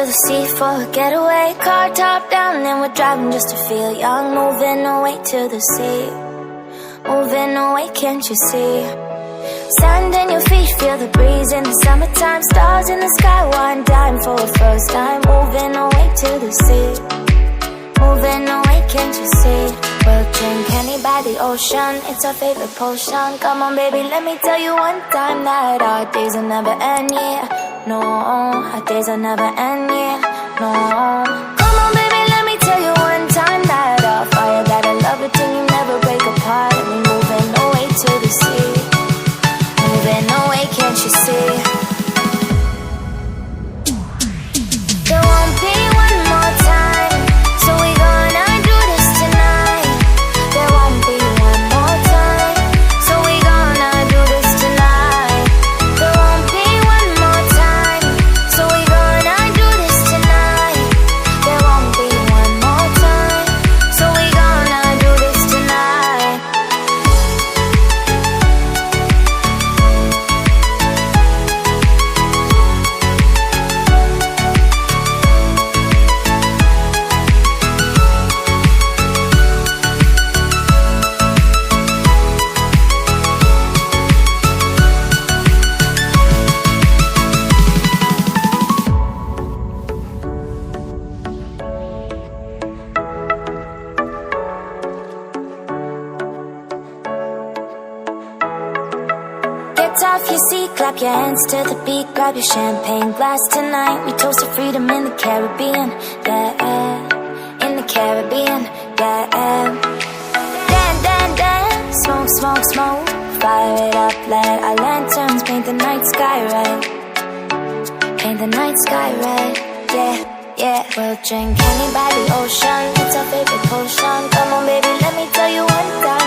the sea for a getaway. Car top down and we're driving just to feel young. Moving away to the sea, moving away, can't you see? Sand in your feet, feel the breeze in the summertime. Stars in the sky, one dime for a first time. Moving away to the sea, moving away, can't you see? We'll drink honey by the ocean, it's our favorite potion. Come on baby, let me tell you one time that our days will never end, yeah. No, our days will never end, yeah. No. Come on baby, let me tell you one time that our fire got a love it till you never break apart. And we moving away to the sea, moving away, can't you see? There won't be one more time, so we gonna do this tonight. There won't be one more time, so we gonna do this tonight. There won't be one more time, so we gonna do this tonight. There won't be one more time, so we gonna do this tonight. Get off your seat, clap your hands to the beat. Grab your champagne glass tonight. We toast to freedom in the Caribbean, yeah. In the Caribbean, yeah. Dance, dance, dance, smoke, smoke, smoke. Fire it up, let our lanterns paint the night sky red. Paint the night sky red, yeah, yeah. We'll drink honey by the ocean, it's our favorite potion. Come on baby, let me tell you one time